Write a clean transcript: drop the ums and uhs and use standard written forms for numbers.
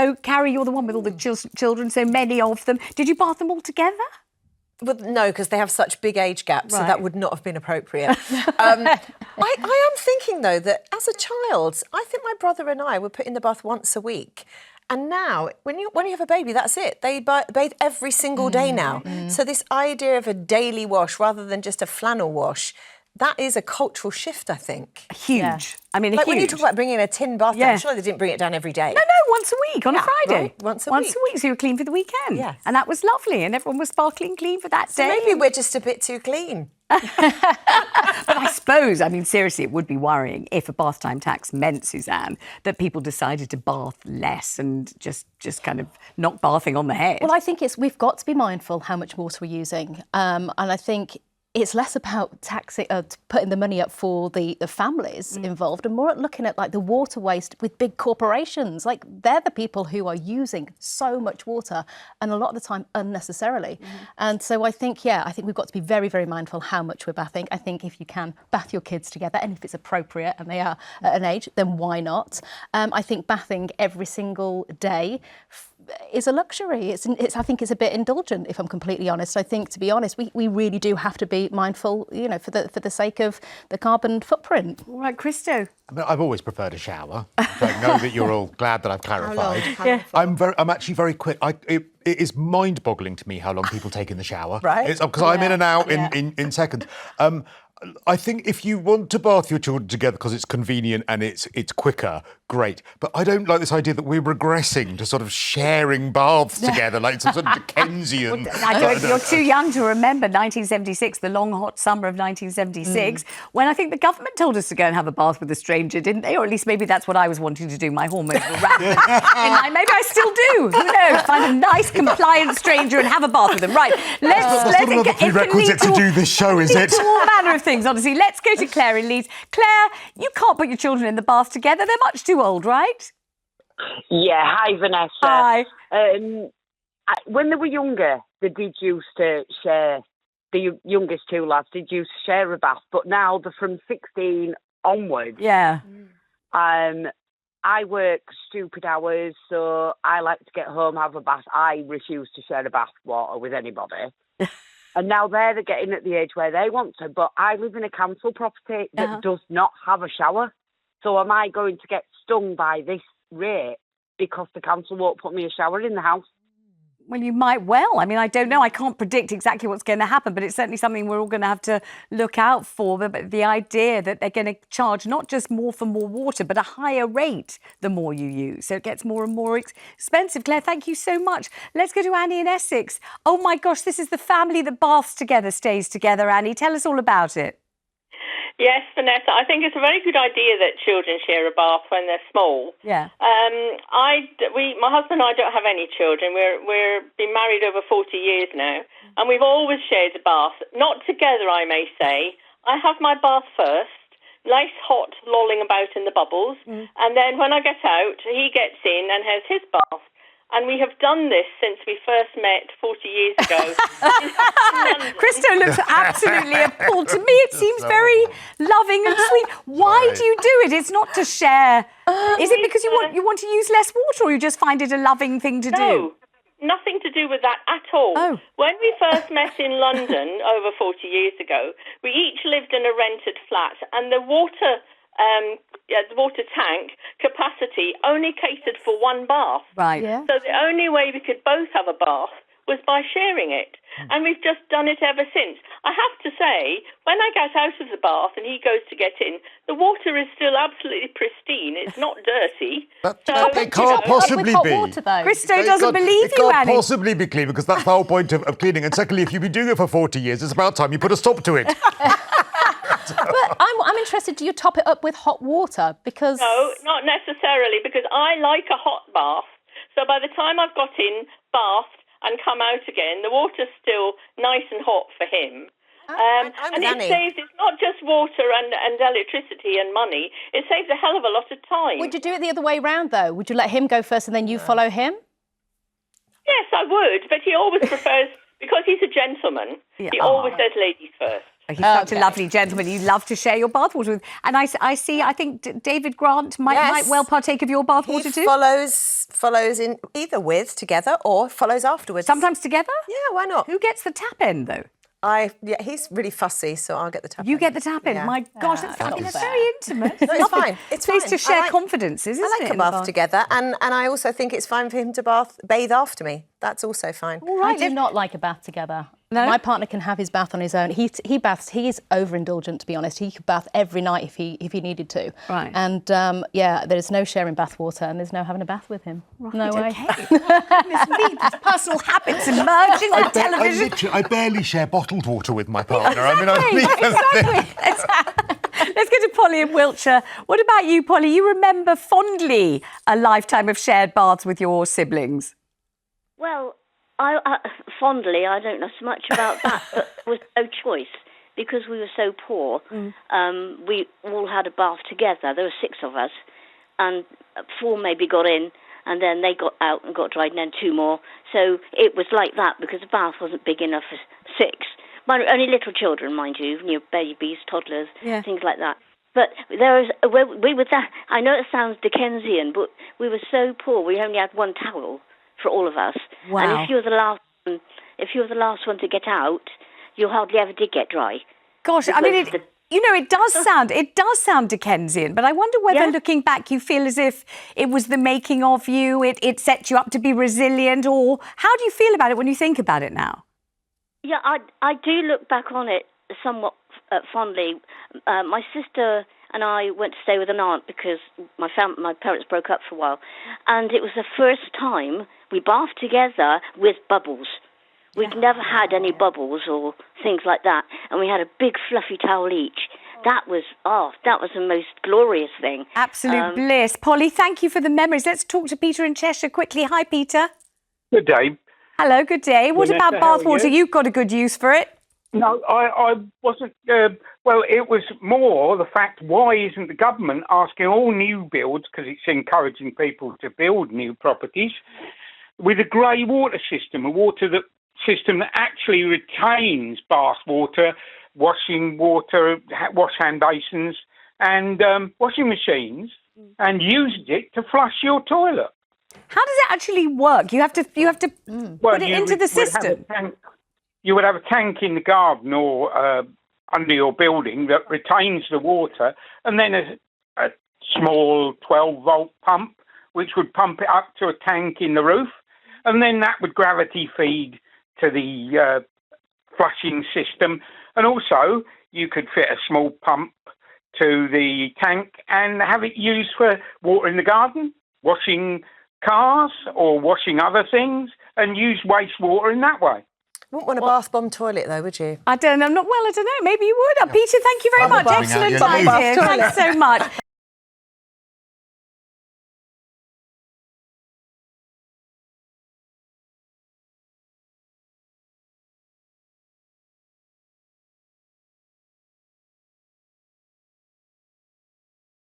So, Carrie, you're the one with all the children, so many of them. Did you bath them all together? Well, no, because they have such big age gaps, so that would not have been appropriate. I am thinking, though, that as a child, I think my brother and I were put in the bath once a week. And now, when you have a baby, that's it. They bathe every single day now. So this idea of a daily wash rather than just a flannel wash, that is a cultural shift, I think. Huge. Yeah. I mean, like huge. When you talk about bringing a tin bath down, surely they didn't bring it down every day. No, once a week on a Friday. Right, once a week. So you were clean for the weekend. Yes. And that was lovely, and everyone was sparkling clean for that day. Maybe we're just a bit too clean. But I suppose, I mean, seriously, it would be worrying if a bath time tax meant, Suzanne, that people decided to bath less and just kind of knock bathing on the head. Well, I think we've got to be mindful how much water we're using. And I think it's less about taxing, putting the money up for the families involved, and more at looking at like the water waste with big corporations. Like, they're the people who are using so much water, and a lot of the time unnecessarily. And so I think we've got to be very, very mindful how much we're bathing. I think if you can bath your kids together, and if it's appropriate and they are at an age, then why not? I think bathing every single day is a luxury. I think it's a bit indulgent, if I'm completely honest. I think, to be honest, we really do have to be mindful, for the sake of the carbon footprint. All right, Cristo. I mean, I've always preferred a shower. So I know that you're all glad that I've clarified. Yeah. I'm actually very quick. It is mind-boggling to me how long people take in the shower. Right. Because I'm in and out in seconds. I think if you want to bath your children together because it's convenient and it's quicker, great. But I don't like this idea that we're regressing to sort of sharing baths together, like some sort of Dickensian. You're too young to remember 1976, the long, hot summer of 1976, when I think the government told us to go and have a bath with a stranger, didn't they? Or at least maybe that's what I was wanting to do. My hormones were rampant. And maybe I still do. Who knows? Find a nice, compliant stranger and have a bath with them. Right. That's not another prerequisite to do this show, is it? All manner of things. Honestly, let's go to Claire in Leeds. Claire, you can't put your children in the bath together. They're much too old, right? Yeah. Hi, Vanessa. Hi. When they were younger, they did used to share. The youngest two lads did used to share a bath, but now they're from 16 onwards. Yeah. I work stupid hours, so I like to get home, have a bath. I refuse to share a bath water with anybody. And now they're getting at the age where they want to. But I live in a council property that does not have a shower. So am I going to get stung by this rate because the council won't put me a shower in the house? Well, you might well. I mean, I don't know. I can't predict exactly what's going to happen, but it's certainly something we're all going to have to look out for. But the idea that they're going to charge not just more for more water, but a higher rate the more you use. So it gets more and more expensive. Claire, thank you so much. Let's go to Annie in Essex. Oh, my gosh, this is the family that baths together, stays together. Annie, tell us all about it. Yes, Vanessa, I think it's a very good idea that children share a bath when they're small. Yeah. My husband and I don't have any children. We're been married over 40 years now, and we've always shared the bath. Not together, I may say. I have my bath first, nice hot, lolling about in the bubbles, and then when I get out, he gets in and has his bath. And we have done this since we first met 40 years ago. Cristo looks absolutely appalled. To me, it seems very loving and sweet. Why do you do it? It's not to share. Is it because you want to use less water, or you just find it a loving thing to do? No, nothing to do with that at all. Oh. When we first met in London over 40 years ago, we each lived in a rented flat, and the water tank capacity only catered for one bath. Right. Yeah. So the only way we could both have a bath was by sharing it. And we've just done it ever since. I have to say, when I get out of the bath and he goes to get in, the water is still absolutely pristine. It's not dirty. It can't possibly be. Cristo doesn't believe you, Annie. It can't possibly be clean, because that's the whole point of cleaning. And secondly, if you've been doing it for 40 years, it's about time you put a stop to it. But I'm interested, do you top it up with hot water? Because no, not necessarily, because I like a hot bath. So by the time I've got in, bathed, and come out again, the water's still nice and hot for him. And it saves, it's not just water and electricity and money, it saves a hell of a lot of time. Would you do it the other way round, though? Would you let him go first and then you follow him? Yes, I would, but he always prefers, because he's a gentleman, he always says ladies first. He's such a lovely gentleman. You love to share your bathwater with. And I think David Grant might well partake of your bathwater too. Follows in either with, together, or follows afterwards. Sometimes together? Yeah, why not? Who gets the tap in, though? He's really fussy, so I'll get the tap in. You get the tap in? Yeah. My gosh, that's very intimate. No, it's fine. It's Place fine. to share confidences, isn't it? I like a bath together, and I also think it's fine for him to bathe after me. That's also fine. All right. I do not like a bath together. No? My partner can have his bath on his own. He baths. He is overindulgent, to be honest. He could bath every night if he needed to. Right. And there's no sharing bath water, and there's no having a bath with him. Right, no way. Okay. Goodness me, these personal habits emerging on television. I barely share bottled water with my partner. Exactly. Let's go to Polly in Wiltshire. What about you, Polly? You remember fondly a lifetime of shared baths with your siblings? Well, fondly, I don't know so much about that, but there was no choice because we were so poor. We all had a bath together. There were 6 of us, and 4 maybe got in, and then they got out and got dried, and then 2 more. So it was like that because the bath wasn't big enough for 6. Only little children, mind you, babies, toddlers, things like that. But we were that. I know it sounds Dickensian, but we were so poor. We only had 1 towel for all of us. Wow. And if you were the last one to get out, you hardly ever did get dry. Gosh, I mean, it does sound Dickensian, but I wonder whether looking back you feel as if it was the making of you, it set you up to be resilient, or how do you feel about it when you think about it now? Yeah, I do look back on it somewhat fondly. My sister and I went to stay with an aunt because my parents broke up for a while, and it was the first time we bathed together with bubbles. We'd never had any bubbles or things like that, and we had a big fluffy towel each. That was the most glorious thing. Absolute bliss. Polly, thank you for the memories. Let's talk to Peter in Cheshire quickly. Hi, Peter. Good day. Hello, good day. What Vanessa, about bathwater? You've got a good use for it. No, I wasn't. Well, it was more the fact, why isn't the government asking all new builds, because it's encouraging people to build new properties, with a grey water system, system that actually retains bath water, washing water, wash hand basins, and washing machines, and uses it to flush your toilet. How does it actually work? You have to put it into the system. You would have a tank in the garden or under your building that retains the water, and then a small 12-volt pump, which would pump it up to a tank in the roof, and then that would gravity feed to the flushing system. And also, you could fit a small pump to the tank and have it used for water in the garden, washing cars or washing other things, and use wastewater in that way. You wouldn't want a bath bomb toilet, though, would you? I don't know. I don't know. Maybe you would. Peter, thank you very much. Excellent idea. Thanks so much.